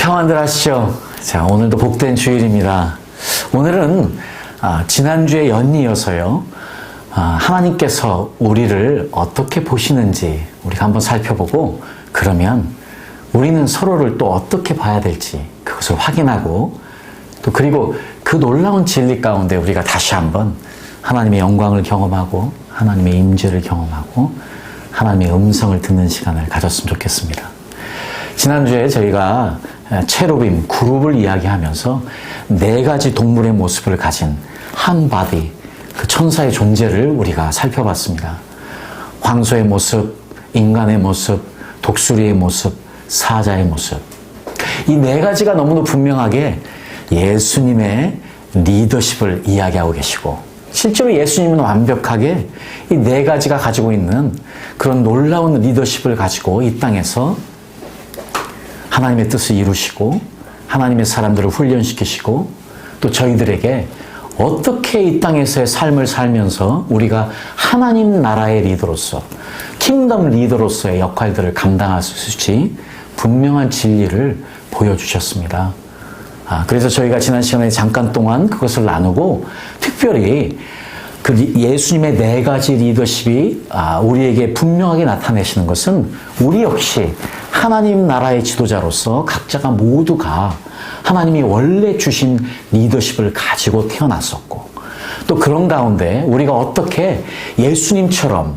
평안들 하시죠. 자, 오늘도 복된 주일입니다. 오늘은 지난주에 연이어서요. 하나님께서 우리를 어떻게 보시는지 우리가 한번 살펴보고, 그러면 우리는 서로를 또 어떻게 봐야 될지 그것을 확인하고, 또 그리고 그 놀라운 진리 가운데 우리가 다시 한번 하나님의 영광을 경험하고 하나님의 임재를 경험하고 하나님의 음성을 듣는 시간을 가졌으면 좋겠습니다. 지난주에 저희가 체루빔, 그룹을 이야기하면서 4가지 동물의 모습을 가진 한 바디, 그 천사의 존재를 우리가 살펴봤습니다. 황소의 모습, 인간의 모습, 독수리의 모습, 사자의 모습. 이 4가지가 너무도 분명하게 예수님의 리더십을 이야기하고 계시고, 실제로 예수님은 완벽하게 이 4가지가 가지고 있는 그런 놀라운 리더십을 가지고 이 땅에서 하나님의 뜻을 이루시고 하나님의 사람들을 훈련시키시고, 또 저희들에게 어떻게 이 땅에서의 삶을 살면서 우리가 하나님 나라의 리더로서, 킹덤 리더로서의 역할들을 감당할 수 있을지 분명한 진리를 보여주셨습니다. 그래서 저희가 지난 시간에 잠깐 동안 그것을 나누고, 특별히 그 예수님의 4가지 리더십이 우리에게 분명하게 나타내시는 것은 우리 역시 하나님 나라의 지도자로서 각자가 모두가 하나님이 원래 주신 리더십을 가지고 태어났었고, 또 그런 가운데 우리가 어떻게 예수님처럼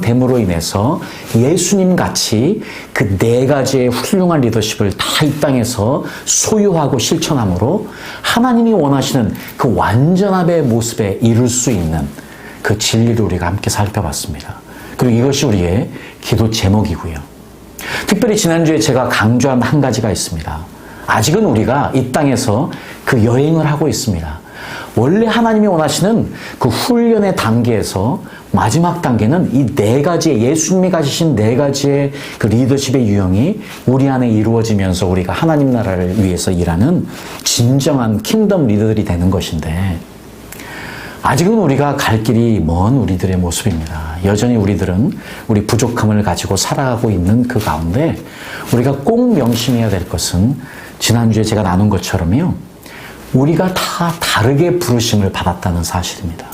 됨으로 인해서 예수님같이 그 4가지의 훌륭한 리더십을 다 이 땅에서 소유하고 실천함으로 하나님이 원하시는 그 완전함의 모습에 이룰 수 있는 그 진리를 우리가 함께 살펴봤습니다. 그리고 이것이 우리의 기도 제목이고요. 특별히 지난주에 제가 강조한 한 가지가 있습니다. 아직은 우리가 이 땅에서 그 여행을 하고 있습니다. 원래 하나님이 원하시는 그 훈련의 단계에서 마지막 단계는 이 4가지의, 예수님이 가지신 4가지의 그 리더십의 유형이 우리 안에 이루어지면서 우리가 하나님 나라를 위해서 일하는 진정한 킹덤 리더들이 되는 것인데, 아직은 우리가 갈 길이 먼 우리들의 모습입니다. 여전히 우리들은 우리 부족함을 가지고 살아가고 있는 그 가운데 우리가 꼭 명심해야 될 것은, 지난주에 제가 나눈 것처럼요, 우리가 다 다르게 부르심을 받았다는 사실입니다.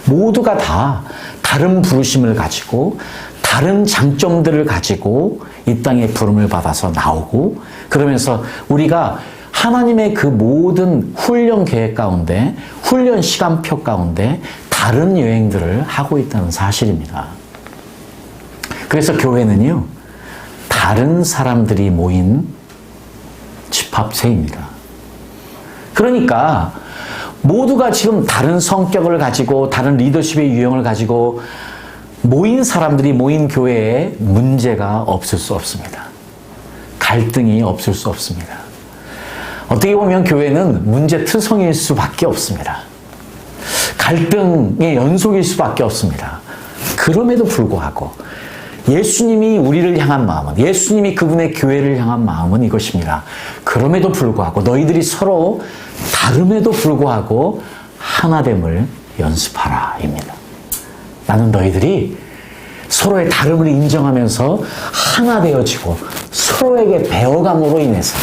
모두가 다 다른 부르심을 가지고 다른 장점들을 가지고 이 땅에 부름을 받아서 나오고, 그러면서 우리가 하나님의 그 모든 훈련 계획 가운데, 훈련 시간표 가운데 다른 여행들을 하고 있다는 사실입니다. 그래서 교회는요, 다른 사람들이 모인 집합체입니다. 그러니까 모두가 지금 다른 성격을 가지고 다른 리더십의 유형을 가지고 모인 사람들이 모인 교회에 문제가 없을 수 없습니다. 갈등이 없을 수 없습니다. 어떻게 보면 교회는 문제투성일 수밖에 없습니다. 갈등의 연속일 수밖에 없습니다. 그럼에도 불구하고 예수님이 우리를 향한 마음은, 예수님이 그분의 교회를 향한 마음은 이것입니다. 그럼에도 불구하고 너희들이 서로 다름에도 불구하고 하나됨을 연습하라 입니다. 나는 너희들이 서로의 다름을 인정하면서 하나 되어지고 서로에게 배워감으로 인해서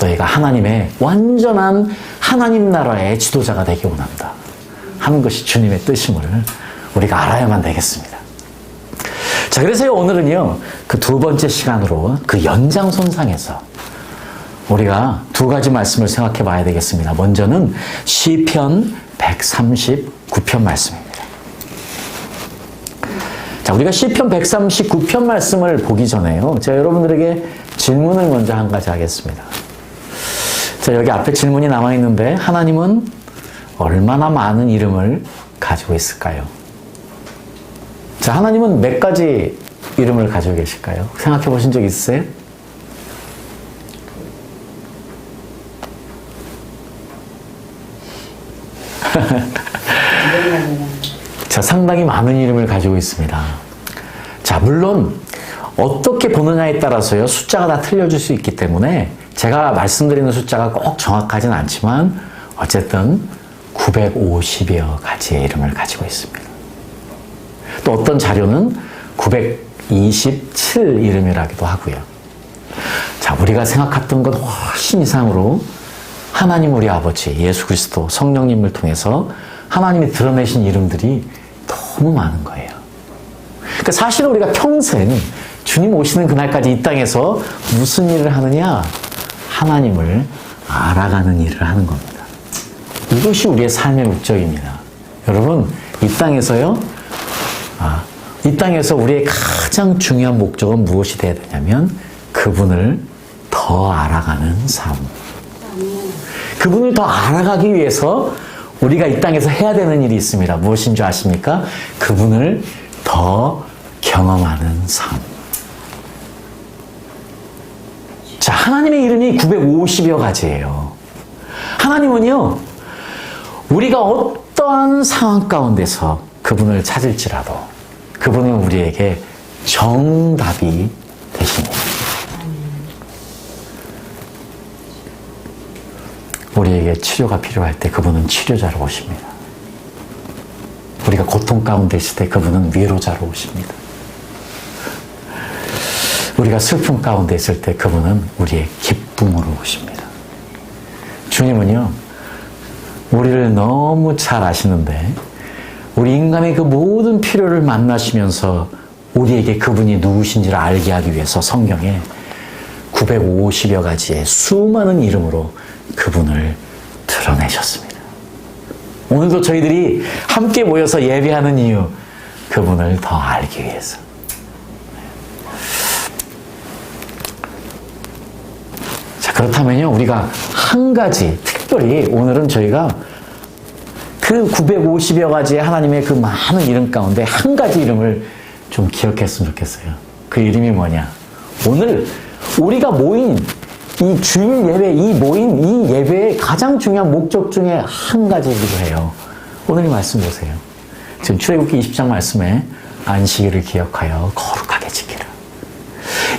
너희가 하나님의 완전한 하나님 나라의 지도자가 되기 원한다 하는 것이 주님의 뜻임을 우리가 알아야만 되겠습니다. 자, 그래서 오늘은요, 그 2번째 시간으로 그 연장선상에서 우리가 2가지 말씀을 생각해 봐야 되겠습니다. 먼저는 시편 139편 말씀입니다. 자, 우리가 시편 139편 말씀을 보기 전에요, 제가 여러분들에게 질문을 먼저 한 가지 하겠습니다. 자, 여기 앞에 질문이 남아있는데, 하나님은 얼마나 많은 이름을 가지고 있을까요? 자, 하나님은 몇 가지 이름을 가지고 계실까요? 생각해 보신 적 있으세요? 자, 상당히 많은 이름을 가지고 있습니다. 자, 물론 어떻게 보느냐에 따라서요, 숫자가 다 틀려질 수 있기 때문에 제가 말씀드리는 숫자가 꼭 정확하진 않지만 어쨌든 950여 가지의 이름을 가지고 있습니다. 또 어떤 자료는 27 이름이라기도 하고요. 자, 우리가 생각했던 것 훨씬 이상으로 하나님 우리 아버지 예수 그리스도 성령님을 통해서 하나님이 드러내신 이름들이 너무 많은 거예요. 그러니까 사실은 우리가 평생 주님 오시는 그날까지 이 땅에서 무슨 일을 하느냐? 하나님을 알아가는 일을 하는 겁니다. 이것이 우리의 삶의 목적입니다. 여러분, 이 땅에서요, 이 땅에서 우리의 가장 중요한 목적은 무엇이 되어야 되냐면 그분을 더 알아가는 삶. 그분을 더 알아가기 위해서 우리가 이 땅에서 해야 되는 일이 있습니다. 무엇인 줄 아십니까? 그분을 더 경험하는 삶. 자, 하나님의 이름이 950여 가지예요. 하나님은요, 우리가 어떠한 상황 가운데서 그분을 찾을지라도 그분은 우리에게 정답이 되십니다. 우리에게 치료가 필요할 때 그분은 치료자로 오십니다. 우리가 고통 가운데 있을 때 그분은 위로자로 오십니다. 우리가 슬픔 가운데 있을 때 그분은 우리의 기쁨으로 오십니다. 주님은요, 우리를 너무 잘 아시는데 우리 인간의 그 모든 필요를 만나시면서 우리에게 그분이 누구신지를 알게 하기 위해서 성경에 950여 가지의 수많은 이름으로 그분을 드러내셨습니다. 오늘도 저희들이 함께 모여서 예배하는 이유, 그분을 더 알기 위해서. 자, 그렇다면요, 우리가 한 가지, 특별히 오늘은 저희가 그 950여 가지의 하나님의 그 많은 이름 가운데 한 가지 이름을 좀 기억했으면 좋겠어요. 그 이름이 뭐냐? 오늘 우리가 모인 이 주일 예배, 모인 이 예배의 가장 중요한 목적 중에 한 가지이기도 해요. 오늘 이 말씀 보세요. 지금 출애굽기 20장 말씀에 안식일을 기억하여 거룩하게 지키라.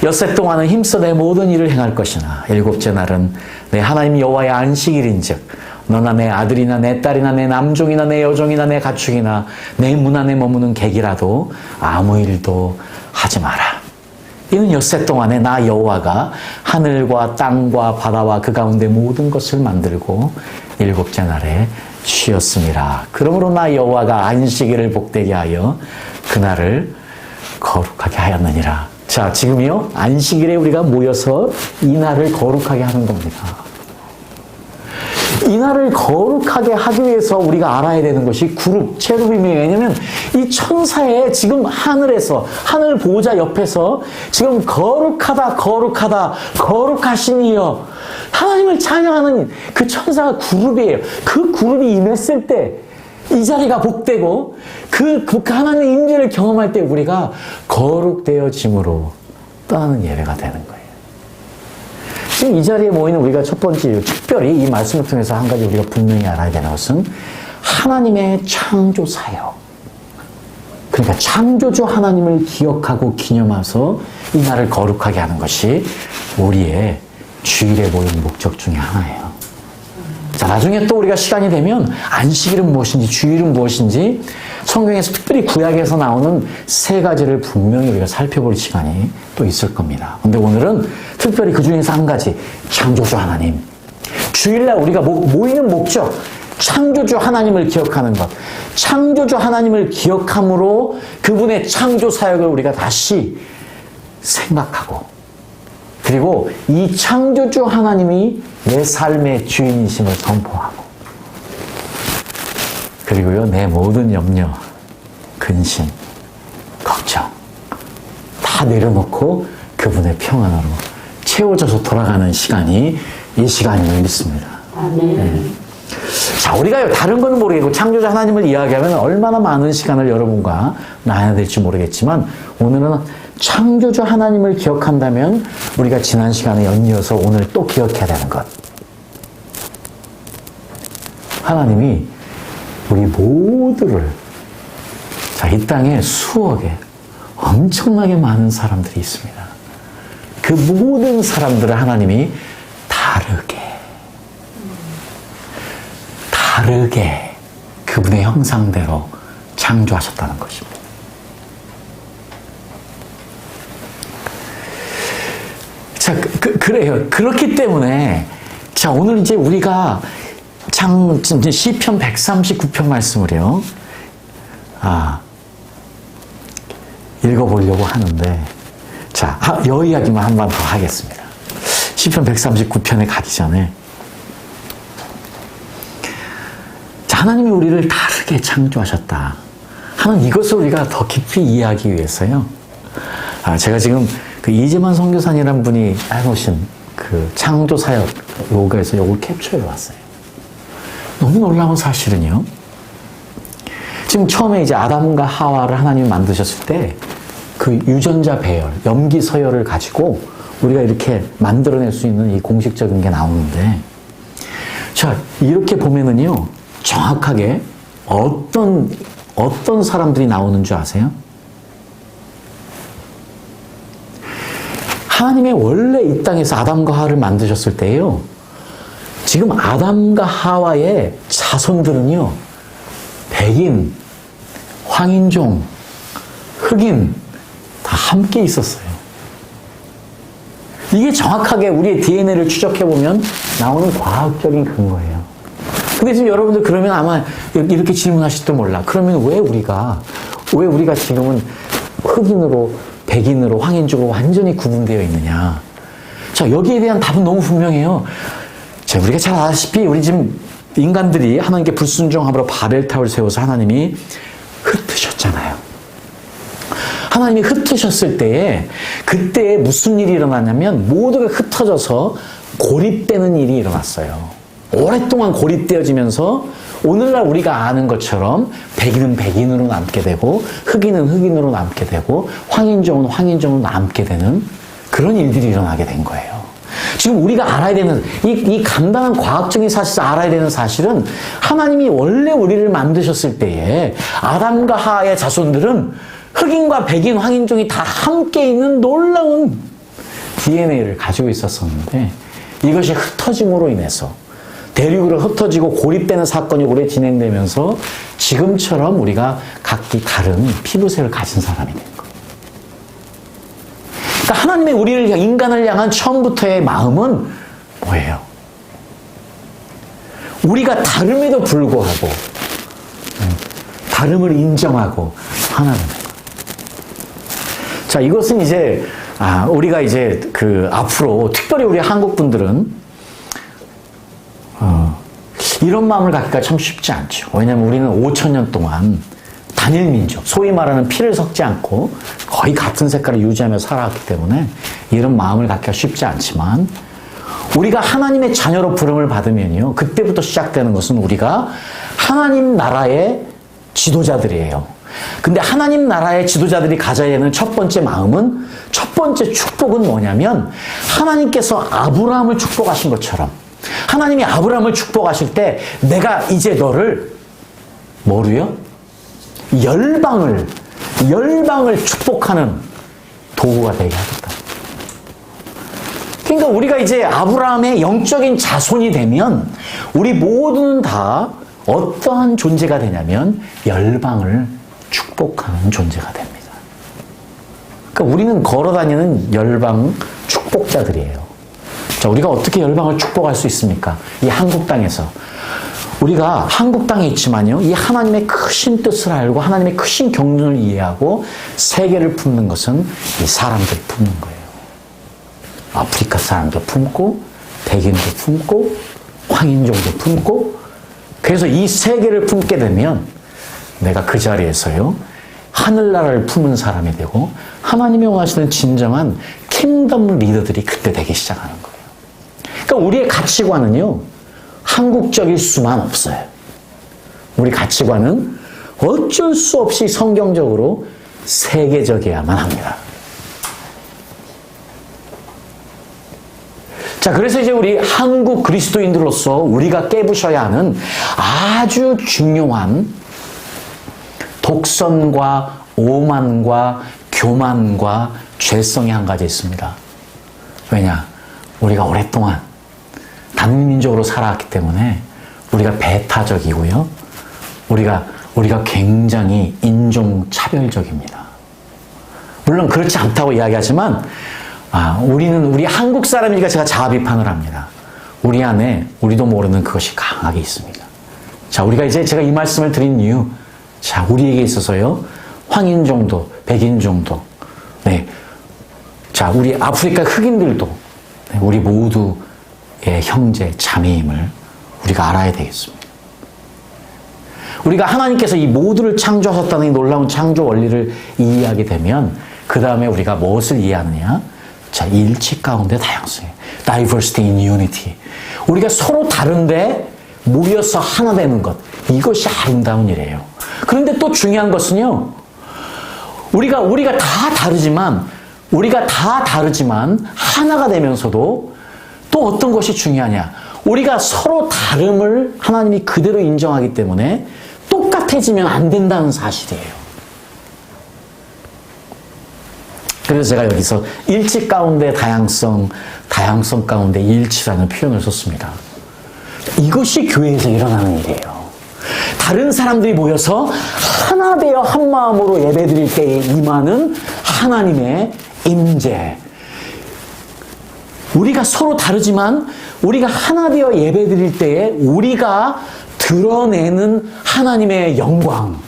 엿새 동안은 힘써 내 모든 일을 행할 것이나 일곱째 날은 내 하나님 여호와의 안식일인즉 너나 내 아들이나 내 딸이나 내 남종이나 내 여종이나 내 가축이나 내 문 안에 머무는 객이라도 아무 일도 하지 마라. 이는 엿새 동안에 나 여호와가 하늘과 땅과 바다와 그 가운데 모든 것을 만들고 일곱째 날에 쉬었음이라. 그러므로 나 여호와가 안식일을 복되게 하여 그날을 거룩하게 하였느니라. 자, 지금요, 안식일에 우리가 모여서 이 날을 거룩하게 하는 겁니다. 이 날을 거룩하게 하기 위해서 우리가 알아야 되는 것이 그룹, 체루빔이에요. 왜냐면 이 천사의 지금 하늘에서, 하늘 보호자 옆에서 지금 거룩하다, 거룩하다, 거룩하신 이여, 하나님을 찬양하는 그 천사가 그룹이에요. 그 그룹이 임했을 때 이 자리가 복되고 그 하나님의 임재를 경험할 때 우리가 거룩되어짐으로 떠나는 예배가 되는 거예요. 지금 이 자리에 모이는 우리가 첫 번째 이유, 특별히 이 말씀을 통해서 한 가지 우리가 분명히 알아야 되는 것은 하나님의 창조 사역. 그러니까 창조주 하나님을 기억하고 기념해서 이 날을 거룩하게 하는 것이 우리의 주일에 모인 목적 중에 하나예요. 자, 나중에 또 우리가 시간이 되면 안식일은 무엇인지, 주일은 무엇인지 성경에서 특별히 구약에서 나오는 세 가지를 분명히 우리가 살펴볼 시간이 또 있을 겁니다. 근데 오늘은 특별히 그 중에서 한 가지, 창조주 하나님. 주일날 우리가 모이는 목적, 창조주 하나님을 기억하는 것. 창조주 하나님을 기억함으로 그분의 창조 사역을 우리가 다시 생각하고, 그리고 이 창조주 하나님이 내 삶의 주인이심을 선포하고, 그리고요, 내 모든 염려, 근심, 걱정 다 내려놓고 그분의 평안으로 채워져서 돌아가는 시간이 이 시간임을 믿습니다. 네. 자, 우리가 다른 건 모르겠고 창조주 하나님을 이야기하면 얼마나 많은 시간을 여러분과 나눠야 될지 모르겠지만 오늘은 창조주 하나님을 기억한다면 우리가 지난 시간에 연이어서 오늘 또 기억해야 되는 것. 하나님이 우리 모두를, 자, 이 땅에 수억에 엄청나게 많은 사람들이 있습니다. 그 모든 사람들을 하나님이 다르게 그분의 형상대로 창조하셨다는 것입니다. 자, 그래요. 그렇기 때문에, 자, 오늘 이제 우리가 시편 139편 말씀을요, 읽어보려고 하는데, 자, 여 이야기만 한 번 더 하겠습니다. 시편 139편에 가기 전에, 자, 하나님이 우리를 다르게 창조하셨다 하는 이것을 우리가 더 깊이 이해하기 위해서요, 제가 지금 그 이재만 선교사님이라는 분이 해놓으신 그 창조 사역 로그에서 이걸 캡처해 왔어요. 너무 놀라운 사실은요, 지금 처음에 이제 아담과 하와를 하나님이 만드셨을 때 그 유전자 배열, 염기 서열을 가지고 우리가 이렇게 만들어낼 수 있는 이 공식적인 게 나오는데, 자, 이렇게 보면은요, 정확하게 어떤 사람들이 나오는 줄 아세요? 하나님의 원래 이 땅에서 아담과 하와를 만드셨을 때요, 지금 아담과 하와의 자손들은요, 백인, 황인종, 흑인 다 함께 있었어요. 이게 정확하게 우리의 DNA를 추적해보면 나오는 과학적인 근거예요. 근데 지금 여러분들 그러면 아마 이렇게 질문하실지도 몰라. 그러면 왜 우리가 지금은 흑인으로, 백인으로, 황인종으로 완전히 구분되어 있느냐? 자, 여기에 대한 답은 너무 분명해요. 자, 우리가 잘 아시다시피 우리 지금 인간들이 하나님께 불순종함으로 바벨탑을 세워서 하나님이 흩으셨잖아요. 하나님이 흩으셨을 때에 그때에 무슨 일이 일어나냐면 모두가 흩어져서 고립되는 일이 일어났어요. 오랫동안 고립되어지면서 오늘날 우리가 아는 것처럼 백인은 백인으로 남게 되고 흑인은 흑인으로 남게 되고 황인종은 황인종으로 남게 되는 그런 일들이 일어나게 된 거예요. 지금 우리가 알아야 되는 이 간단한 과학적인 사실을 알아야 되는 사실은 하나님이 원래 우리를 만드셨을 때에 아담과 하와의 자손들은 흑인과 백인, 황인종이 다 함께 있는 놀라운 DNA를 가지고 있었었는데, 이것이 흩어짐으로 인해서 대륙으로 흩어지고 고립되는 사건이 오래 진행되면서 지금처럼 우리가 각기 다른 피부색을 가진 사람이 된 거예요. 그러니까 하나님의 인간을 향한 처음부터의 마음은 뭐예요? 우리가 다름에도 불구하고 다름을 인정하고 하나는. 자, 이것은 이제 우리가 이제 앞으로 특별히 우리 한국 분들은 이런 마음을 갖기가 참 쉽지 않죠. 왜냐하면 우리는 5,000년 동안 단일 민족, 소위 말하는 피를 섞지 않고 거의 같은 색깔을 유지하며 살아왔기 때문에 이런 마음을 갖기가 쉽지 않지만, 우리가 하나님의 자녀로 부름을 받으면요, 그때부터 시작되는 것은 우리가 하나님 나라의 지도자들이에요. 근데 하나님 나라의 지도자들이 가져야 되는 첫 번째 마음은, 첫 번째 축복은 뭐냐면, 하나님께서 아브라함을 축복하신 것처럼 하나님이 아브라함을 축복하실 때 내가 이제 너를 뭐로요? 열방을 축복하는 도구가 되게 하겠다. 그러니까 우리가 이제 아브라함의 영적인 자손이 되면 우리 모두는 다 어떠한 존재가 되냐면 열방을 축복하는 존재가 됩니다. 그러니까 우리는 걸어다니는 열방 축복자들이에요. 자, 우리가 어떻게 열방을 축복할 수 있습니까? 이 한국 땅에서. 우리가 한국 땅에 있지만요, 이 하나님의 크신 뜻을 알고 하나님의 크신 경륜을 이해하고 세계를 품는 것은 이 사람들 품는 거예요. 아프리카 사람도 품고, 백인도 품고, 황인종도 품고. 그래서 이 세계를 품게 되면 내가 그 자리에서요, 하늘나라를 품은 사람이 되고 하나님이 원하시는 진정한 킹덤 리더들이 그때 되기 시작하는 거예요. 그러니까 우리의 가치관은요, 한국적일 수만 없어요. 우리 가치관은 어쩔 수 없이 성경적으로 세계적이어야만 합니다. 자, 그래서 이제 우리 한국 그리스도인들로서 우리가 깨부셔야 하는 아주 중요한 독선과 오만과 교만과 죄성이 한 가지 있습니다. 왜냐? 우리가 오랫동안 단민족으로 살아왔기 때문에 우리가 배타적이고요. 우리가 굉장히 인종차별적입니다. 물론 그렇지 않다고 이야기하지만 우리 한국 사람이니까 제가 자아 비판을 합니다. 우리 안에 우리도 모르는 그것이 강하게 있습니다. 자, 우리가 이제 제가 이 말씀을 드린 이유, 자, 우리에게 있어서요, 황인 정도, 백인 정도, 네. 자, 우리 아프리카 흑인들도, 네, 우리 모두의 형제, 자매임을 우리가 알아야 되겠습니다. 우리가 하나님께서 이 모두를 창조하셨다는 이 놀라운 창조 원리를 이해하게 되면, 그 다음에 우리가 무엇을 이해하느냐? 자, 일치 가운데 다양성. Diversity in unity. 우리가 서로 다른데 모여서 하나 되는 것. 이것이 아름다운 일이에요. 그런데 또 중요한 것은요, 우리가 다 다르지만 하나가 되면서도 또 어떤 것이 중요하냐? 우리가 서로 다름을 하나님이 그대로 인정하기 때문에 똑같아지면 안 된다는 사실이에요. 그래서 제가 여기서 일치 가운데 다양성, 다양성 가운데 일치라는 표현을 썼습니다. 이것이 교회에서 일어나는 일이에요. 다른 사람들이 모여서 하나 되어 한 마음으로 예배드릴 때에 임하는 하나님의 임재. 우리가 서로 다르지만 우리가 하나 되어 예배드릴 때에 우리가 드러내는 하나님의 영광,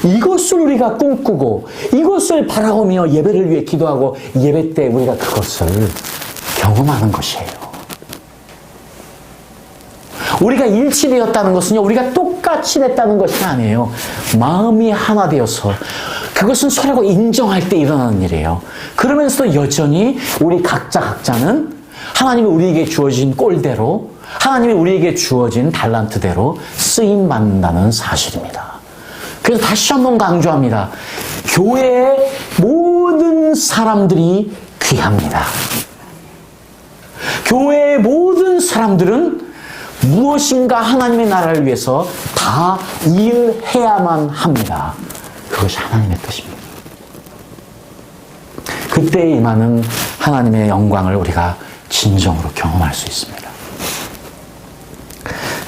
이것을 우리가 꿈꾸고 이것을 바라보며 예배를 위해 기도하고 예배 때 우리가 그것을 경험하는 것이에요. 우리가 일치되었다는 것은요, 우리가 똑같이 됐다는 것이 아니에요. 마음이 하나 되어서 그것은 서로 인정할 때 일어나는 일이에요. 그러면서도 여전히 우리 각자는 하나님이 우리에게 주어진 꼴대로, 하나님이 우리에게 주어진 달란트대로 쓰임받는다는 사실입니다. 그래서 다시 한번 강조합니다. 교회의 모든 사람들이 귀합니다. 교회의 모든 사람들은 무엇인가 하나님의 나라를 위해서 다 일해야만 합니다. 그것이 하나님의 뜻입니다. 그때에 임하는 하나님의 영광을 우리가 진정으로 경험할 수 있습니다.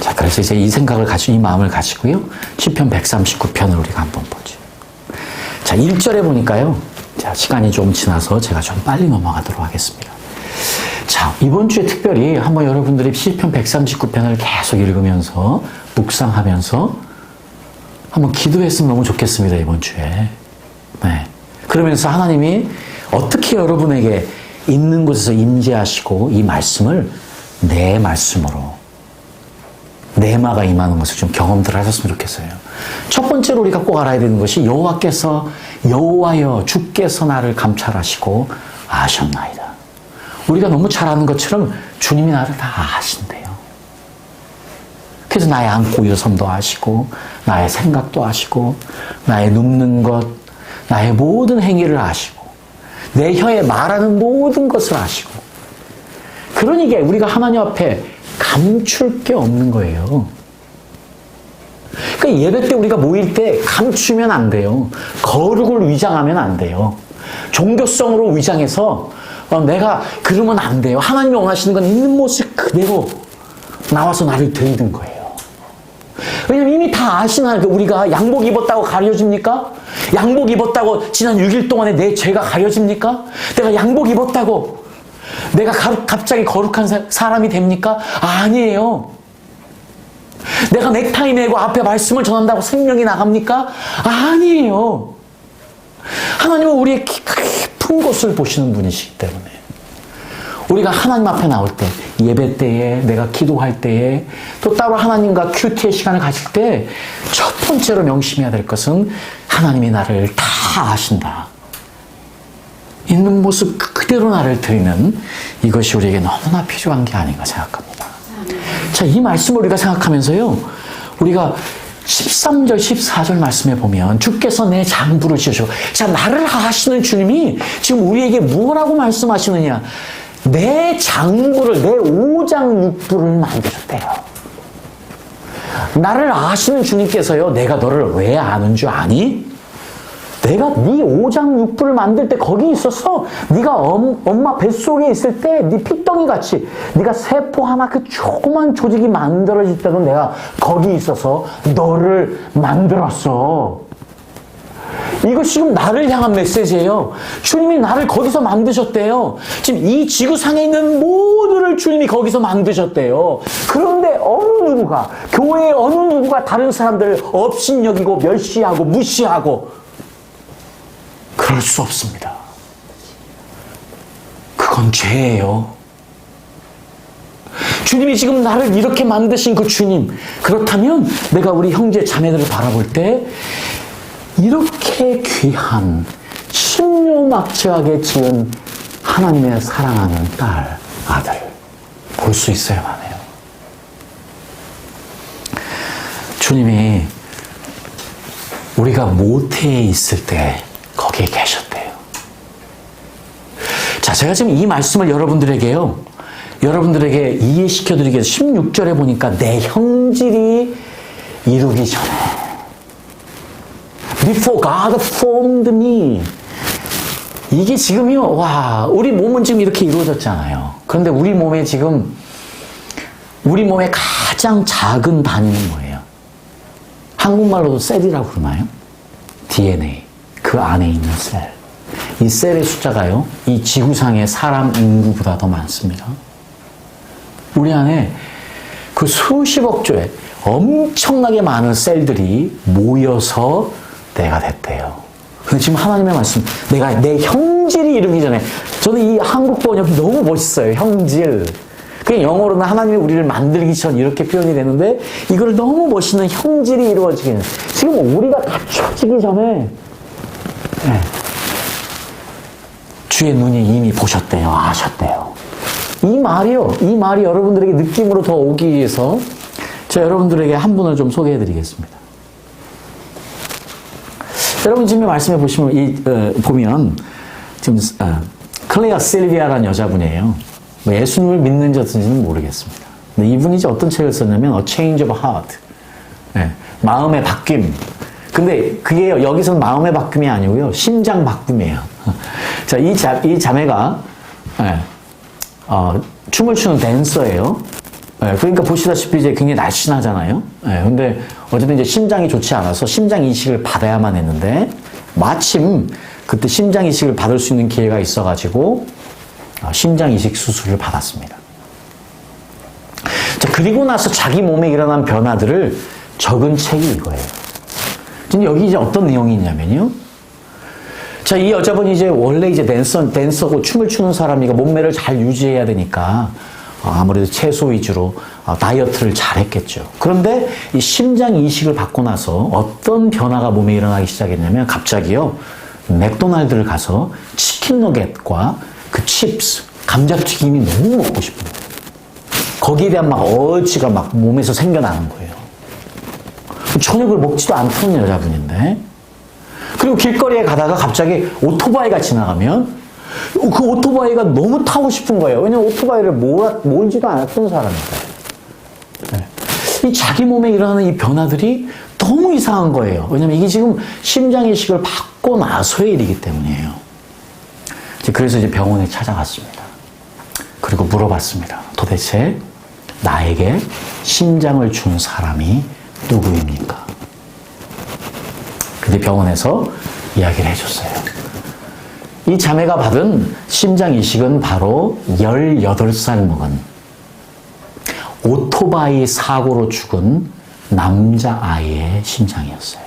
자, 그래서 이제 이 생각을 가지고, 이 마음을 가지고요, 시편 139편을 우리가 한번 보죠. 자, 1절에 보니까요, 자, 시간이 좀 지나서 제가 좀 빨리 넘어가도록 하겠습니다. 자, 이번 주에 특별히 한번 여러분들이 시편 139편을 계속 읽으면서 묵상하면서 한번 기도했으면 너무 좋겠습니다, 이번 주에. 네. 그러면서 하나님이 어떻게 여러분에게 있는 곳에서 임재하시고 이 말씀을 내 말씀으로, 내마가 임하는 것을 좀 경험들 하셨으면 좋겠어요. 첫 번째로 우리가 꼭 알아야 되는 것이 여호와여 주께서 나를 감찰하시고 아셨나이다. 우리가 너무 잘 아는 것처럼 주님이 나를 다 아신대요. 그래서 나의 안고 일어섬도 아시고, 나의 생각도 아시고, 나의 눕는 것, 나의 모든 행위를 아시고, 내 혀에 말하는 모든 것을 아시고. 그러니까 우리가 하나님 앞에 감출 게 없는 거예요. 그러니까 예배 때 우리가 모일 때 감추면 안 돼요. 거룩을 위장하면 안 돼요. 종교성으로 위장해서 내가 그러면 안 돼요. 하나님이 원하시는 건 있는 모습 그대로 나와서 나를 들이는 거예요. 왜냐면 이미 다 아시나. 우리가 양복 입었다고 가려집니까? 양복 입었다고 지난 6일 동안에 내 죄가 가려집니까? 내가 양복 입었다고 내가 갑자기 거룩한 사람이 됩니까? 아니에요. 내가 넥타이 메고 앞에 말씀을 전한다고 생명이 나갑니까? 아니에요. 하나님은 우리의 깊은 곳을 보시는 분이시기 때문에 우리가 하나님 앞에 나올 때, 예배 때에, 내가 기도할 때에, 또 따로 하나님과 큐티의 시간을 가질 때 첫 번째로 명심해야 될 것은 하나님이 나를 다 아신다. 있는 모습 그대로 나를 드리는 이것이 우리에게 너무나 필요한 게 아닌가 생각합니다. 자, 이 말씀을 우리가 생각하면서요, 우리가 13절, 14절 말씀에 보면 주께서 내 장부를 지으시고, 자, 나를 아시는 주님이 지금 우리에게 뭐라고 말씀하시느냐? 내 장부를, 내 오장육부를 만들었대요. 나를 아시는 주님께서요, 내가 너를 왜 아는 줄 아니? 내가 네 오장육부를 만들 때 거기 있어서 네가 엄마 뱃속에 있을 때 네 핏덩이 같이 네가 세포 하나 그 조그만 조직이 만들어질 때도 내가 거기 있어서 너를 만들었어. 이거 지금 나를 향한 메시지예요. 주님이 나를 거기서 만드셨대요. 지금 이 지구상에 있는 모두를 주님이 거기서 만드셨대요. 그런데 어느 누구가, 교회의 어느 누구가 다른 사람들을 업신여기고 멸시하고 무시하고 그럴 수 없습니다. 그건 죄예요. 주님이 지금 나를 이렇게 만드신 그 주님, 그렇다면 내가 우리 형제 자매들을 바라볼 때 이렇게 귀한 신묘막측하게 지은 하나님의 사랑하는 딸, 아들 볼 수 있어야만 해요. 주님이 우리가 모태에 있을 때 거기에 계셨대요. 자, 제가 지금 이 말씀을 여러분들에게 이해시켜드리기 위해서 16절에 보니까 내 형질이 이루기 전에 Before God formed me. 이게 지금요, 와, 우리 몸은 지금 이렇게 이루어졌잖아요. 그런데 우리 몸에 가장 작은 단위는 뭐예요? 한국말로도 셀이라고 그러나요? DNA. 그 안에 있는 셀. 이 셀의 숫자가요, 이 지구상의 사람 인구보다 더 많습니다. 우리 안에 그 수십억 조의 엄청나게 많은 셀들이 모여서 내가 됐대요. 근데 지금 하나님의 말씀, 내가 내 형질이 이루기 전에, 저는 이 한국 번역이 너무 멋있어요. 형질. 그냥 영어로는 하나님이 우리를 만들기 전 이렇게 표현이 되는데, 이걸 너무 멋있는 형질이 이루어지기 전에, 지금 우리가 갖춰지기 전에, 네, 주의 눈이 이미 보셨대요. 아셨대요. 이 말이 여러분들에게 느낌으로 더 오기 위해서 제가 여러분들에게 한 분을 좀 소개해 드리겠습니다. 여러분 지금 말씀해 보면 지금 클레어 실비아라는 여자분이에요. 예수님을 믿는지 어떤지는 모르겠습니다. 근데 이분이 이제 어떤 책을 썼냐면 A Change of Heart. 네, 마음의 바뀜. 근데 그게 여기서는 마음의 바뀜이 아니고요. 심장 바꿈이에요. 자, 이 자매가 춤을 추는 댄서예요. 그러니까 보시다시피 이제 굉장히 날씬하잖아요. 근데 어쨌든 이제 심장이 좋지 않아서 심장 이식을 받아야만 했는데 마침 그때 심장 이식을 받을 수 있는 기회가 있어가지고 심장 이식 수술을 받았습니다. 자, 그리고 나서 자기 몸에 일어난 변화들을 적은 책이 이거예요. 지금 여기 이제 어떤 내용이 있냐면요. 자, 이 여자분이 이제 원래 이제 댄서고 춤을 추는 사람이니까 몸매를 잘 유지해야 되니까 아무래도 채소 위주로 다이어트를 잘 했겠죠. 그런데 이 심장 이식을 받고 나서 어떤 변화가 몸에 일어나기 시작했냐면 갑자기요, 맥도날드를 가서 치킨 너겟과 그 칩스, 감자튀김이 너무 먹고 싶은 거예요. 거기에 대한 막 어지가 막 몸에서 생겨나는 거예요. 저녁을 먹지도 않던 여자분인데, 그리고 길거리에 가다가 갑자기 오토바이가 지나가면 그 오토바이가 너무 타고 싶은 거예요. 왜냐면 오토바이를 몰지도 않았던 사람이니까. 네. 이 자기 몸에 일어나는 이 변화들이 너무 이상한 거예요. 왜냐면 이게 지금 심장 이식을 받고 나서의 일이기 때문이에요. 그래서 이제 병원에 찾아갔습니다. 그리고 물어봤습니다. 도대체 나에게 심장을 준 사람이 누구입니까? 근데 병원에서 이야기를 해줬어요. 이 자매가 받은 심장 이식은 바로 18살 먹은 오토바이 사고로 죽은 남자아이의 심장이었어요.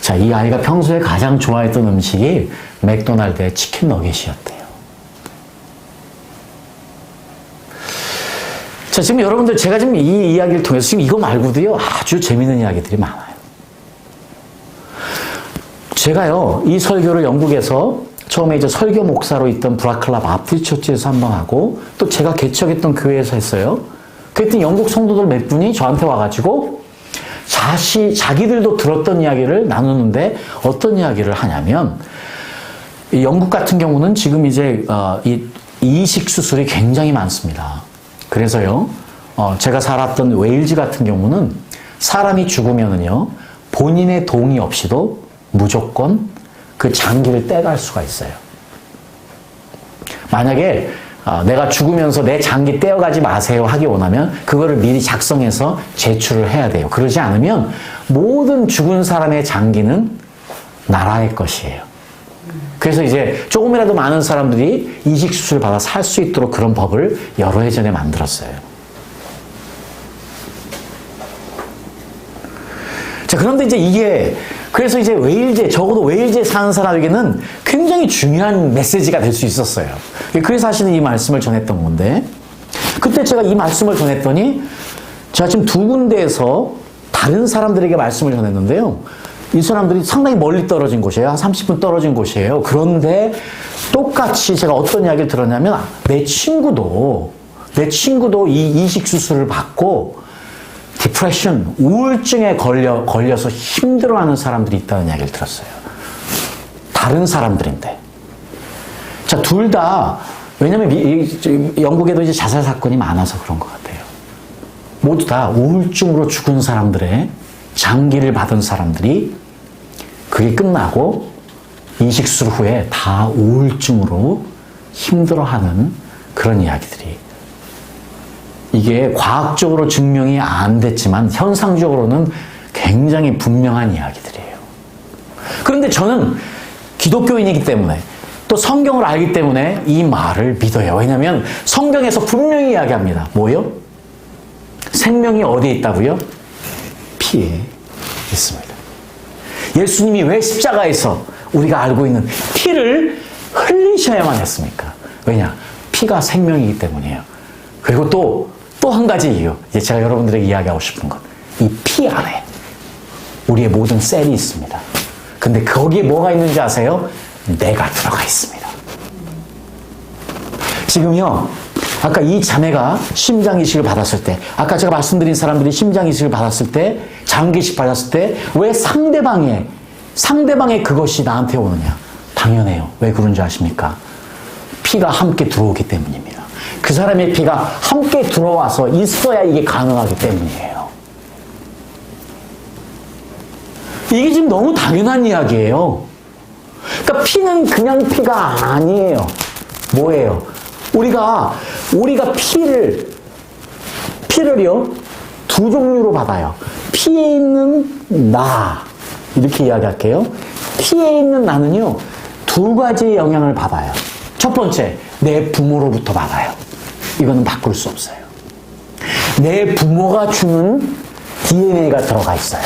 자, 이 아이가 평소에 가장 좋아했던 음식이 맥도날드의 치킨 너겟이었대요. 자, 지금 여러분들 제가 지금 이 이야기를 통해서 지금 이거 말고도요, 아주 재밌는 이야기들이 많아요. 제가요, 이 설교를 영국에서 처음에 이제 설교 목사로 있던 브라클라 바프티스트 처치에서 한번 하고, 또 제가 개척했던 교회에서 했어요. 그랬더니 영국 성도들 몇 분이 저한테 와가지고 자기들도 들었던 이야기를 나누는데 어떤 이야기를 하냐면, 이 영국 같은 경우는 지금 이제 이 이식 수술이 굉장히 많습니다. 그래서요, 제가 살았던 웨일즈 같은 경우는 사람이 죽으면은요, 본인의 동의 없이도 무조건 그 장기를 떼갈 수가 있어요. 만약에 내가 죽으면서 내 장기 떼어가지 마세요 하기 원하면 그거를 미리 작성해서 제출을 해야 돼요. 그러지 않으면 모든 죽은 사람의 장기는 나라의 것이에요. 그래서 이제 조금이라도 많은 사람들이 이식수술을 받아 살 수 있도록 그런 법을 여러 해 전에 만들었어요. 자, 그런데 이제 그래서 이제 적어도 웨일즈에 사는 사람에게는 굉장히 중요한 메시지가 될 수 있었어요. 그래서 하시는 이 말씀을 전했던 건데, 그때 제가 이 말씀을 전했더니, 제가 지금 두 군데에서 다른 사람들에게 말씀을 전했는데요. 이 사람들이 상당히 멀리 떨어진 곳이에요. 한 30분 떨어진 곳이에요. 그런데 똑같이 제가 어떤 이야기를 들었냐면, 내 친구도 이 이식수술을 받고, 디프레션, 우울증에 걸려서 힘들어하는 사람들이 있다는 이야기를 들었어요. 다른 사람들인데. 자, 둘 다, 왜냐면 영국에도 이제 자살 사건이 많아서 그런 것 같아요. 모두 다 우울증으로 죽은 사람들의 장기를 받은 사람들이 그게 끝나고 이식수술 후에 다 우울증으로 힘들어하는 그런 이야기들이, 이게 과학적으로 증명이 안 됐지만 현상적으로는 굉장히 분명한 이야기들이에요. 그런데 저는 기독교인이기 때문에 또 성경을 알기 때문에 이 말을 믿어요. 왜냐하면 성경에서 분명히 이야기합니다. 뭐요? 생명이 어디에 있다고요? 피에 있습니다. 예수님이 왜 십자가에서 우리가 알고 있는 피를 흘리셔야만 했습니까? 왜냐? 피가 생명이기 때문이에요. 그리고 또 한 가지 이유, 이제 제가 여러분들에게 이야기하고 싶은 건, 이 피 안에 우리의 모든 셀이 있습니다. 근데 거기에 뭐가 있는지 아세요? 내가 들어가 있습니다. 지금요, 아까 이 자매가 심장 이식을 받았을 때, 아까 제가 말씀드린 사람들이 심장 이식을 받았을 때, 장기 이식 받았을 때, 왜 상대방의 그것이 나한테 오느냐? 당연해요. 왜 그런지 아십니까? 피가 함께 들어오기 때문입니다. 그 사람의 피가 함께 들어와서 있어야 이게 가능하기 때문이에요. 이게 지금 너무 당연한 이야기예요. 그러니까 피는 그냥 피가 아니에요. 뭐예요? 우리가 피를요, 두 종류로 받아요. 피에 있는 나, 이렇게 이야기할게요. 피에 있는 나는요, 두 가지의 영향을 받아요. 첫 번째, 내 부모로부터 받아요. 이거는 바꿀 수 없어요. 내 부모가 주는 DNA가 들어가 있어요.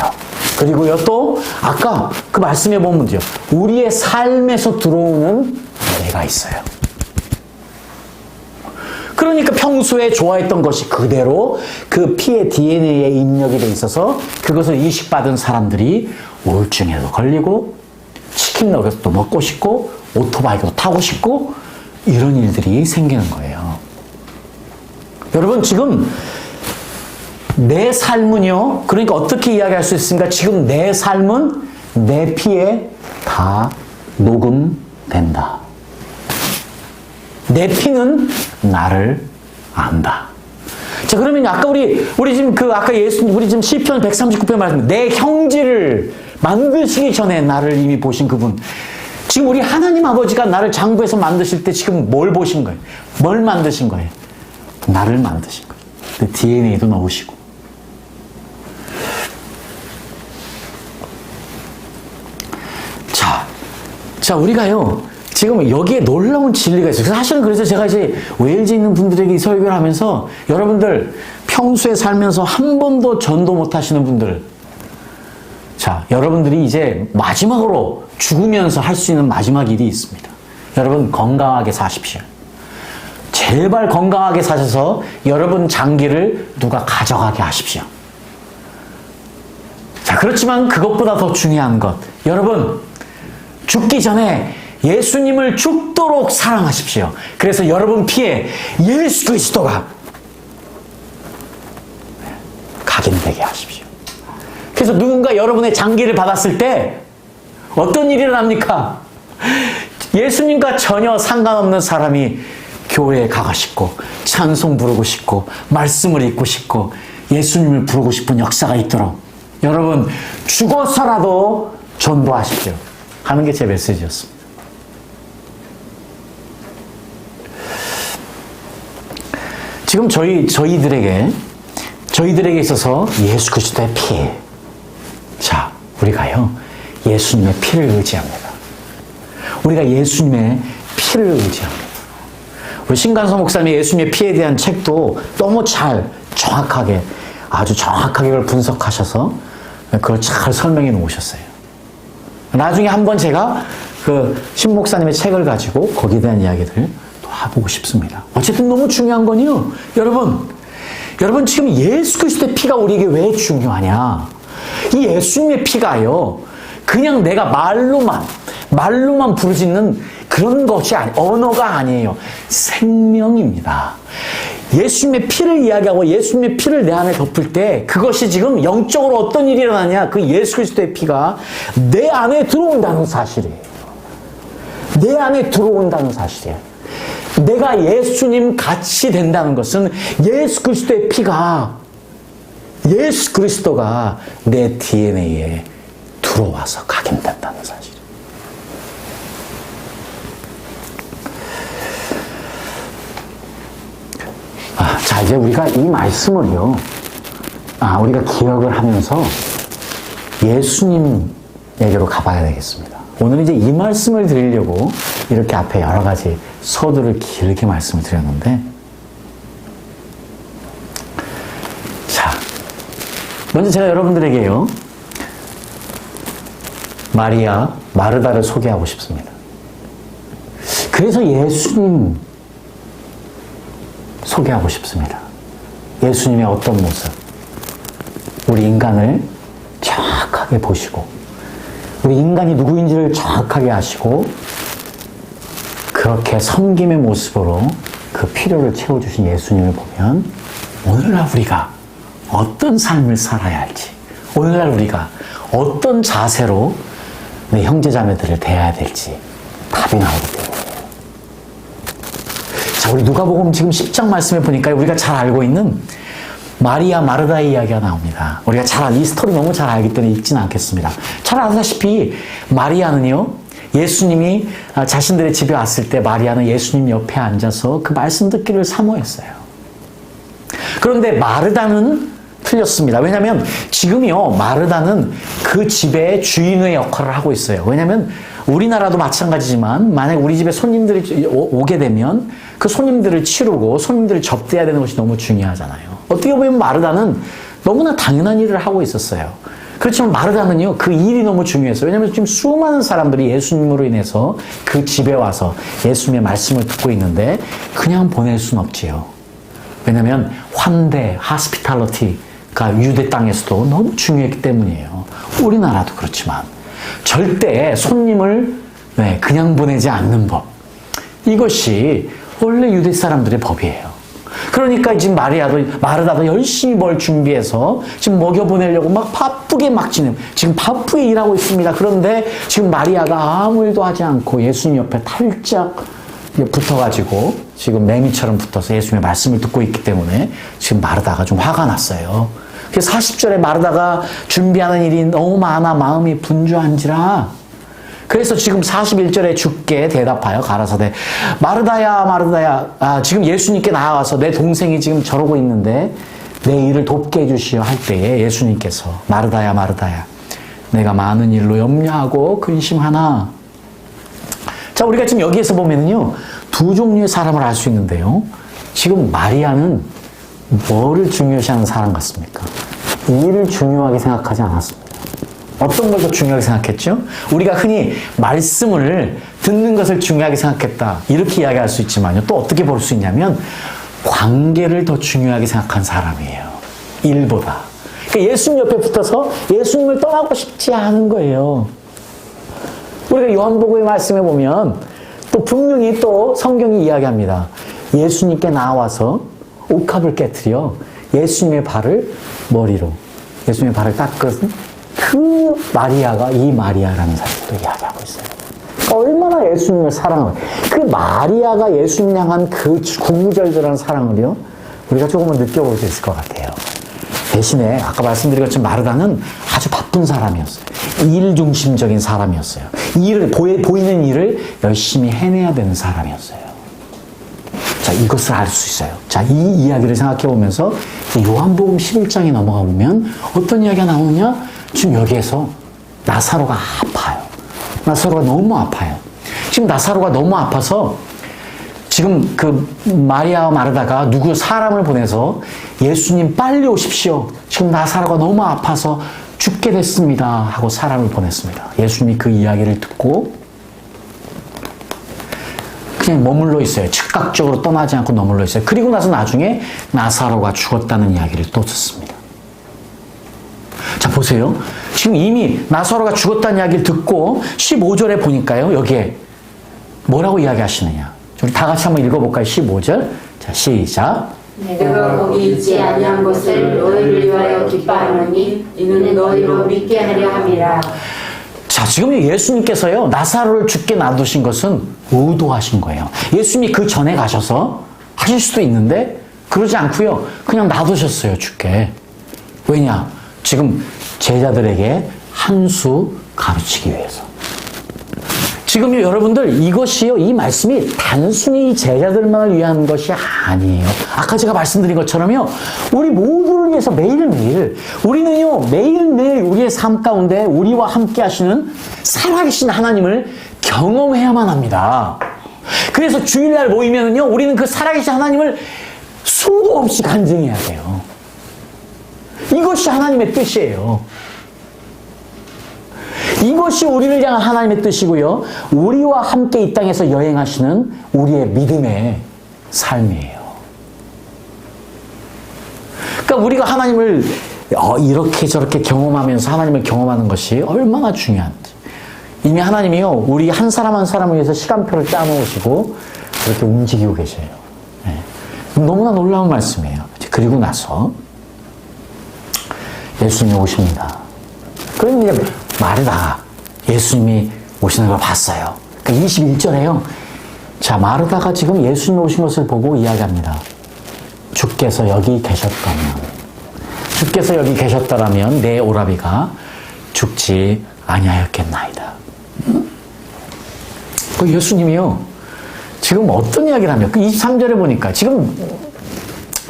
그리고요, 또 아까 그 말씀해 보면요, 우리의 삶에서 들어오는 내가 있어요. 그러니까 평소에 좋아했던 것이 그대로 그 피의 DNA에 입력이 돼 있어서 그것을 이식받은 사람들이 우울증에도 걸리고 치킨 너겟도 먹고 싶고 오토바이도 타고 싶고 이런 일들이 생기는 거예요. 여러분, 지금 내 삶은요, 그러니까 어떻게 이야기할 수 있습니까? 지금 내 삶은 내 피에 다 녹음된다. 내 피는 나를 안다. 자, 그러면 아까 우리 지금 아까 우리 지금 시편 139편 말씀, 내 형제를 만드시기 전에 나를 이미 보신 그분. 지금 우리 하나님 아버지가 나를 장부에서 만드실 때 지금 뭘 보신 거예요? 뭘 만드신 거예요? 나를 만드신 거예요. 그 DNA도 넣으시고. 자, 우리가요, 지금 여기에 놀라운 진리가 있어요. 사실은 그래서 제가 이제 웨일즈에 있는 분들에게 설교를 하면서, 여러분들 평소에 살면서 한 번도 전도 못 하시는 분들, 자, 여러분들이 이제 마지막으로 죽으면서 할 수 있는 마지막 일이 있습니다. 여러분, 건강하게 사십시오. 제발 건강하게 사셔서 여러분 장기를 누가 가져가게 하십시오. 자, 그렇지만 그것보다 더 중요한 것, 여러분, 죽기 전에 예수님을 죽도록 사랑하십시오. 그래서 여러분 피에 예수 그리스도가 각인되게 하십시오. 그래서 누군가 여러분의 장기를 받았을 때 어떤 일이 일어납니까? 예수님과 전혀 상관없는 사람이 교회에 가고 싶고 찬송 부르고 싶고 말씀을 읽고 싶고 예수님을 부르고 싶은 역사가 있도록 여러분 죽어서라도 전도하십시오 하는 게 제 메시지였습니다. 지금 저희들에게 있어서 예수 그리스도의 피, 우리가요, 예수님의 피를 의지합니다. 우리가 예수님의 피를 의지합니다. 우리 신간서 목사님이 예수님의 피에 대한 책도 너무 정확하게, 아주 정확하게 그걸 분석하셔서 그걸 잘 설명해 놓으셨어요. 나중에 한번 제가 그 신 목사님의 책을 가지고 거기에 대한 이야기들을 또 해보고 싶습니다. 어쨌든 너무 중요한 건요, 여러분 지금 예수 그리스도의 피가 우리에게 왜 중요하냐? 이 예수님의 피가요, 그냥 내가 말로만 부르짖는 그런 것이 언어가 아니에요. 생명입니다. 예수님의 피를 이야기하고 예수님의 피를 내 안에 덮을 때 그것이 지금 영적으로 어떤 일이 일어나냐? 그 예수 그리스도의 피가 내 안에 들어온다는 사실이에요. 내 안에 들어온다는 사실이에요. 내가 예수님 같이 된다는 것은 예수 그리스도의 피가, 예수 그리스도가 내 DNA에 들어와서 각인된다는 사실이에요. 자, 이제 우리가 이 말씀을요, 우리가 기억을 하면서 예수님에게로 가봐야 되겠습니다. 오늘 이제 이 말씀을 드리려고 이렇게 앞에 여러 가지 서두를 길게 말씀을 드렸는데, 자, 먼저 제가 여러분들에게요, 마리아, 마르다를 소개하고 싶습니다. 그래서 예수님 소개하고 싶습니다. 예수님의 어떤 모습, 우리 인간을 정확하게 보시고, 우리 인간이 누구인지를 정확하게 아시고, 그렇게 섬김의 모습으로 그 필요를 채워주신 예수님을 보면, 오늘날 우리가 어떤 삶을 살아야 할지, 오늘날 우리가 어떤 자세로 내 형제자매들을 대해야 될지 답이 나오기 때문이에요. 자, 우리 누가복음 지금 10장 말씀에 보니까 우리가 잘 알고 있는 마리아 마르다의 이야기가 나옵니다. 우리가 이 스토리 너무 잘 알기 때문에 읽지는 않겠습니다. 잘 아시다시피 마리아는요, 예수님이 자신들의 집에 왔을 때 마리아는 예수님 옆에 앉아서 그 말씀 듣기를 사모했어요. 그런데 마르다는 틀렸습니다. 왜냐하면 지금요, 마르다는 그 집의 주인의 역할을 하고 있어요. 왜냐하면 우리나라도 마찬가지지만 만약 우리 집에 손님들이 오게 되면 그 손님들을 치르고 손님들을 접대해야 되는 것이 너무 중요하잖아요. 어떻게 보면 마르다는 너무나 당연한 일을 하고 있었어요. 그렇지만 마르다는요, 그 일이 너무 중요했어요. 왜냐하면 지금 수많은 사람들이 예수님으로 인해서 그 집에 와서 예수님의 말씀을 듣고 있는데 그냥 보낼 수는 없지요. 왜냐하면 환대, hospitality가 유대 땅에서도 너무 중요했기 때문이에요. 우리나라도 그렇지만 절대 손님을 그냥 보내지 않는 법, 이것이 원래 유대 사람들의 법이에요. 그러니까 지금 마르다도 열심히 뭘 준비해서 지금 먹여보내려고 막 바쁘게 지금 바쁘게 일하고 있습니다. 그런데 지금 마리아가 아무 일도 하지 않고 예수님 옆에 탈짝 붙어가지고 지금 매미처럼 붙어서 예수님의 말씀을 듣고 있기 때문에 지금 마르다가 좀 화가 났어요. 그래서 40절에 마르다가 준비하는 일이 너무 많아 마음이 분주한지라, 그래서 지금 41절에 주께 대답하여 가라사대, 마르다야, 지금 예수님께 나와서 내 동생이 지금 저러고 있는데 내 일을 돕게 해주시오 할 때에 예수님께서 마르다야, 내가 많은 일로 염려하고 근심하나. 자, 우리가 지금 여기에서 보면은요, 두 종류의 사람을 알 수 있는데요, 지금 마리아는 뭐를 중요시하는 사람 같습니까? 일을 중요하게 생각하지 않았습니다. 어떤 걸 더 중요하게 생각했죠? 우리가 흔히 말씀을 듣는 것을 중요하게 생각했다, 이렇게 이야기할 수 있지만요, 또 어떻게 볼 수 있냐면 관계를 더 중요하게 생각한 사람이에요. 일보다. 그러니까 예수님 옆에 붙어서 예수님을 떠나고 싶지 않은 거예요. 우리가 요한복음의 말씀에 보면 또 분명히 또 성경이 이야기합니다. 예수님께 나와서 옥합을 깨트려 예수님의 발을 머리로, 예수님의 발을 닦은 그 마리아가 이 마리아라는 사실도 이야기하고 있어요. 얼마나 예수님을 사랑하고, 그 마리아가 예수님 향한 그 구구절절한 사랑을요, 우리가 조금은 느껴볼 수 있을 것 같아요. 대신에 아까 말씀드린 것처럼 마르다는 아주 바쁜 사람이었어요. 일 중심적인 사람이었어요. 보이는 일을 열심히 해내야 되는 사람이었어요. 자, 이것을 알 수 있어요. 자, 이 이야기를 생각해 보면서 요한복음 11장에 넘어가 보면 어떤 이야기가 나오느냐? 지금 여기에서 나사로가 아파요. 나사로가 너무 아파요. 지금 나사로가 너무 아파서 지금 그 마리아와 마르다가 누구 사람을 보내서 예수님 빨리 오십시오. 지금 나사로가 너무 아파서 죽게 됐습니다. 하고 사람을 보냈습니다. 예수님이 그 이야기를 듣고 그냥 머물러 있어요. 즉각적으로 떠나지 않고 머물러 있어요. 그리고 나서 나중에 나사로가 죽었다는 이야기를 또 듣습니다. 자, 보세요. 지금 이미 나사로가 죽었다는 이야기를 듣고 15절에 보니까요. 여기에 뭐라고 이야기하시느냐. 우리 다 같이 한번 읽어볼까요? 15절. 자, 시작. 내가 거기 있지 아니한 것을 너희를 위하여 기뻐하노니 이는 너희로 믿게 하려 함이라. 자, 지금 예수님께서요, 나사로를 죽게 놔두신 것은 의도하신 거예요. 예수님이 그 전에 가셔서 하실 수도 있는데, 그러지 않고요, 그냥 놔두셨어요, 죽게. 왜냐? 지금 제자들에게 한 수 가르치기 위해서. 지금요, 여러분들, 이것이요, 이 말씀이 단순히 제자들만을 위한 것이 아니에요. 아까 제가 말씀드린 것처럼요, 우리 모두를 위해서 매일매일, 우리는요, 매일매일 우리의 삶 가운데 우리와 함께 하시는 살아계신 하나님을 경험해야만 합니다. 그래서 주일날 모이면은요, 우리는 그 살아계신 하나님을 수도 없이 간증해야 돼요. 이것이 하나님의 뜻이에요. 이것이 우리를 향한 하나님의 뜻이고요. 우리와 함께 이 땅에서 여행하시는 우리의 믿음의 삶이에요. 그러니까 우리가 하나님을 이렇게 저렇게 경험하면서 하나님을 경험하는 것이 얼마나 중요한지. 이미 하나님이요, 우리 한 사람 한 사람을 위해서 시간표를 짜놓으시고 그렇게 움직이고 계세요. 네. 너무나 놀라운 말씀이에요. 그리고 나서 예수님이 오십니다. 그럼 이제 마르다가 예수님이 오시는 걸 봤어요. 그러니까 21절에요. 자, 마르다가 지금 예수님이 오신 것을 보고 이야기합니다. 주께서 여기 계셨더라면 내 오라비가 죽지 아니하였겠나이다. 그 예수님이요, 지금 어떤 이야기를 하며, 그 23절에 보니까 지금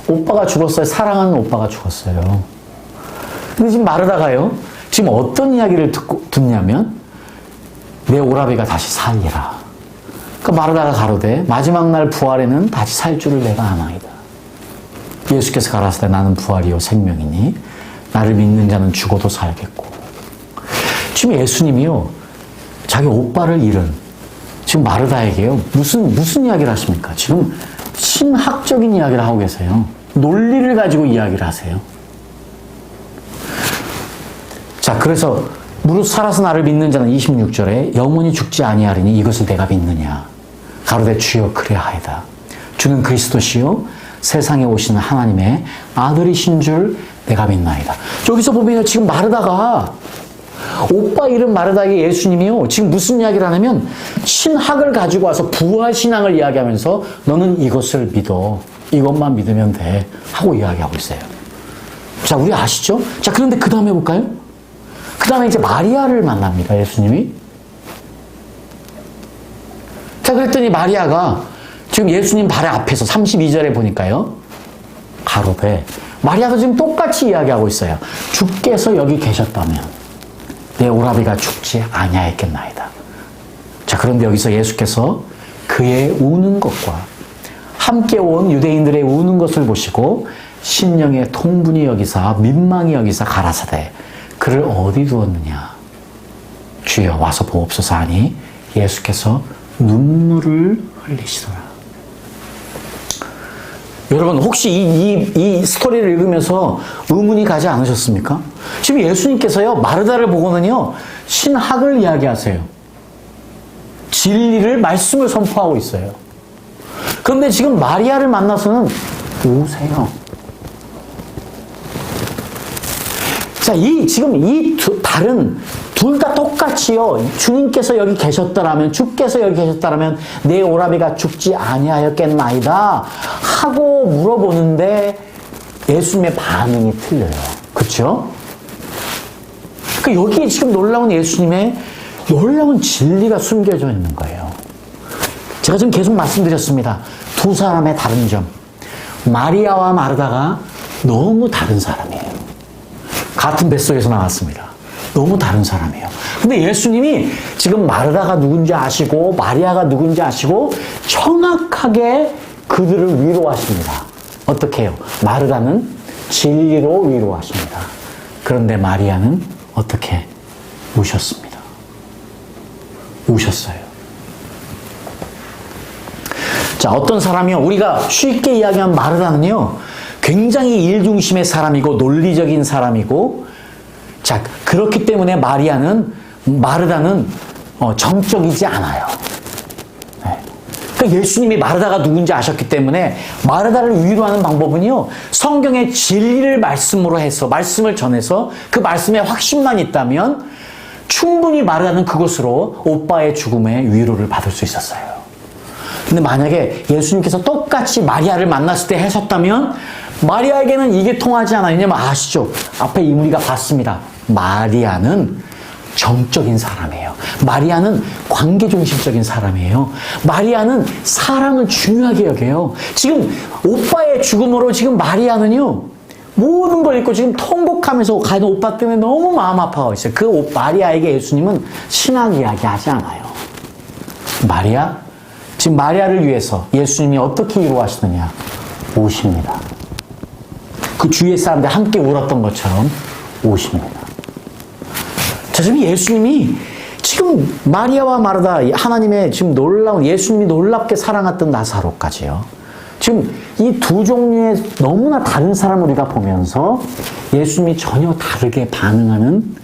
오빠가 죽었어요. 사랑하는 오빠가 죽었어요. 근데 지금 마르다가요, 지금 어떤 이야기를 듣냐면, 내 오라비가 다시 살리라. 그 마르다가 가로되, 마지막 날 부활에는 다시 살 줄을 내가 아나이다. 예수께서 가라사대 나는 부활이요 생명이니 나를 믿는 자는 죽어도 살겠고. 지금 예수님이요, 자기 오빠를 잃은 지금 마르다에게요, 무슨 이야기를 하십니까? 지금 신학적인 이야기를 하고 계세요. 논리를 가지고 이야기를 하세요. 자, 그래서 무릇 살아서 나를 믿는 자는 26절에 영원히 죽지 아니하리니 이것을 내가 믿느냐. 가로되 주여 그리하이다. 주는 그리스도시요 세상에 오시는 하나님의 아들이신 줄 내가 믿나이다. 여기서 보면 지금 마르다가, 오빠 이름 마르다에게 예수님이요, 지금 무슨 이야기를 하냐면 신학을 가지고 와서 부활신앙을 이야기하면서 너는 이것을 믿어. 이것만 믿으면 돼. 하고 이야기하고 있어요. 자, 우리 아시죠? 자, 그런데 그 다음에 볼까요? 그 다음에 이제 마리아를 만납니다, 예수님이. 자, 그랬더니 마리아가 지금 예수님 발 앞에서 32절에 보니까요, 가로되, 마리아도 지금 똑같이 이야기하고 있어요. 주께서 여기 계셨다면 내 오라비가 죽지 아니하였겠나이다. 자, 그런데 여기서 예수께서 그의 우는 것과 함께 온 유대인들의 우는 것을 보시고 심령의 통분이 여기사 민망히 여기사 가라사대 그를 어디 두었느냐. 주여 와서 보옵소서 하니 예수께서 눈물을 흘리시더라. 여러분, 혹시 이 스토리를 읽으면서 의문이 가지 않으셨습니까? 지금 예수님께서요, 마르다를 보고는요, 신학을 이야기하세요. 진리를, 말씀을 선포하고 있어요. 그런데 지금 마리아를 만나서는 우세요. 자, 지금 다른, 둘 다 똑같이요, 주님께서 여기 계셨더라면, 주께서 여기 계셨더라면, 내 오라비가 죽지 아니하였겠나이다. 하고 물어보는데, 예수님의 반응이 틀려요. 그쵸? 여기에 지금 놀라운 예수님의 놀라운 진리가 숨겨져 있는 거예요. 제가 지금 계속 말씀드렸습니다. 두 사람의 다른 점. 마리아와 마르다가 너무 다른 사람이에요. 같은 뱃속에서 나왔습니다. 너무 다른 사람이에요. 근데 예수님이 지금 마르다가 누군지 아시고 마리아가 누군지 아시고 정확하게 그들을 위로하십니다. 어떻게 해요? 마르다는 진리로 위로하십니다. 그런데 마리아는 어떻게 우셨습니다. 우셨어요. 자, 어떤 사람이요? 우리가 쉽게 이야기한 마르다는요, 굉장히 일중심의 사람이고 논리적인 사람이고, 자, 그렇기 때문에 마르다는 정적이지 않아요. 네. 그러니까 예수님이 마르다가 누군지 아셨기 때문에 마르다를 위로하는 방법은요, 성경의 진리를 말씀으로 해서, 말씀을 전해서 그 말씀에 확신만 있다면 충분히 마르다는 그것으로 오빠의 죽음에 위로를 받을 수 있었어요. 근데 만약에 예수님께서 똑같이 마리아를 만났을 때 하셨다면 마리아에게는 이게 통하지 않아요. 왜냐면 아시죠? 앞에 이 우리가 봤습니다. 마리아는 정적인 사람이에요. 마리아는 관계중심적인 사람이에요. 마리아는 사랑을 중요하게 여겨요. 지금 오빠의 죽음으로 지금 마리아는요, 모든 걸 잊고 지금 통곡하면서 가는 오빠 때문에 너무 마음 아파하고 있어요. 그 마리아에게 예수님은 신학 이야기 하지 않아요. 지금 마리아를 위해서 예수님이 어떻게 위로하시느냐? 오십니다. 그 주위의 사람들 함께 울었던 것처럼 오십니다. 자, 지금 예수님이 지금 마리아와 마르다, 하나님의 지금 예수님이 놀랍게 사랑했던 나사로까지요. 지금 이 두 종류의 너무나 다른 사람을 우리가 보면서 예수님이 전혀 다르게 반응하는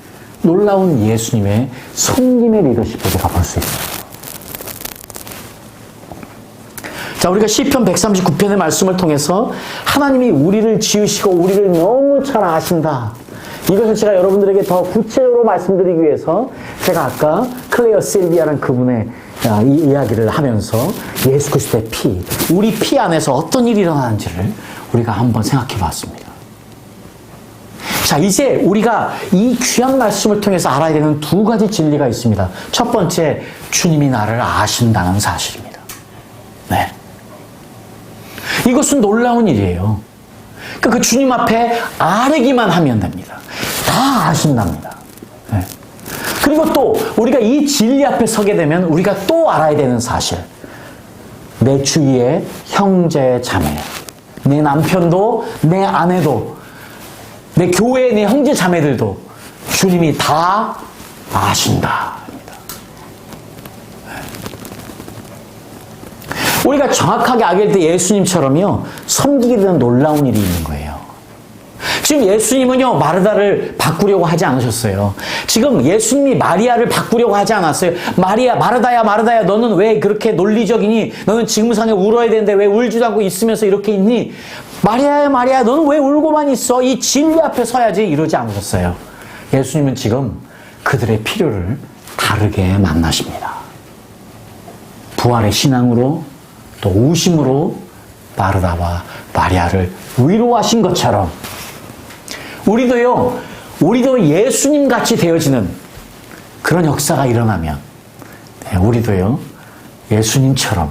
놀라운 예수님의 성김의 리더십을 우리가 볼 수 있어요. 자, 우리가 시편 139편의 말씀을 통해서 하나님이 우리를 지으시고 우리를 너무 잘 아신다. 이것을 제가 여러분들에게 더 구체적으로 말씀드리기 위해서 제가 아까 클레어 실비아라는 그분의 이 이야기를 하면서 예수 그리스도의 피, 우리 피 안에서 어떤 일이 일어나는지를 우리가 한번 생각해 봤습니다. 자, 이제 우리가 이 귀한 말씀을 통해서 알아야 되는 두 가지 진리가 있습니다. 첫 번째, 주님이 나를 아신다는 사실입니다. 네. 이것은 놀라운 일이에요. 그 주님 앞에 아뢰기만 하면 됩니다. 다 아신답니다. 네. 그리고 또 우리가 이 진리 앞에 서게 되면 우리가 또 알아야 되는 사실. 내 주위의 형제 자매, 내 남편도, 내 아내도, 내 교회의 내 형제 자매들도 주님이 다 아신다. 우리가 정확하게 알게 될 때 예수님처럼요, 섬기게 되는 놀라운 일이 있는 거예요. 지금 예수님은요, 마르다를 바꾸려고 하지 않으셨어요. 지금 예수님이 마리아를 바꾸려고 하지 않았어요. 마르다야, 너는 왜 그렇게 논리적이니? 너는 직무상에 울어야 되는데 왜 울지도 않고 있으면서 이렇게 있니? 마리아야, 너는 왜 울고만 있어? 이 진리 앞에 서야지. 이러지 않으셨어요. 예수님은 지금 그들의 필요를 다르게 만나십니다. 부활의 신앙으로 또 우심으로 마르다와 마리아를 위로하신 것처럼 우리도 예수님 같이 되어지는 그런 역사가 일어나면 우리도요, 예수님처럼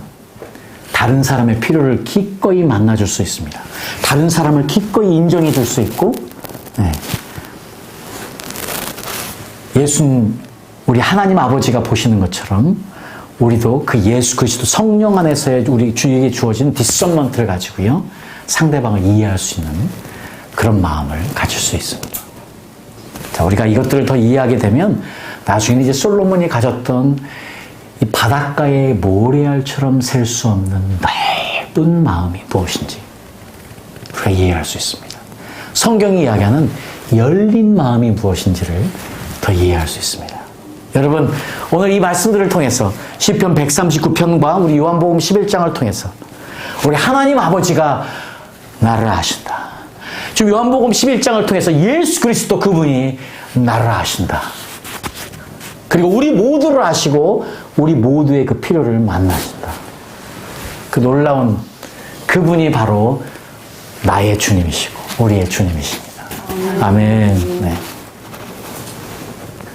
다른 사람의 필요를 기꺼이 만나줄 수 있습니다. 다른 사람을 기꺼이 인정해 줄 수 있고, 우리 하나님 아버지가 보시는 것처럼 우리도 그 예수 그리스도 성령 안에서의 우리 주에게 주어진 디서먼트를 가지고요, 상대방을 이해할 수 있는 그런 마음을 가질 수 있습니다. 자, 우리가 이것들을 더 이해하게 되면 나중에는 이제 솔로몬이 가졌던 이 바닷가의 모래알처럼 셀 수 없는 넓은 마음이 무엇인지 우리가 이해할 수 있습니다. 성경이 이야기하는 열린 마음이 무엇인지를 더 이해할 수 있습니다. 여러분, 오늘 이 말씀들을 통해서 시편 139편과 우리 요한복음 11장을 통해서 우리 하나님 아버지가 나를 아신다. 지금 요한복음 11장을 통해서 예수 그리스도 그분이 나를 아신다. 그리고 우리 모두를 아시고 우리 모두의 그 필요를 만나신다. 그 놀라운 그분이 바로 나의 주님이시고 우리의 주님이십니다. 아멘. 네.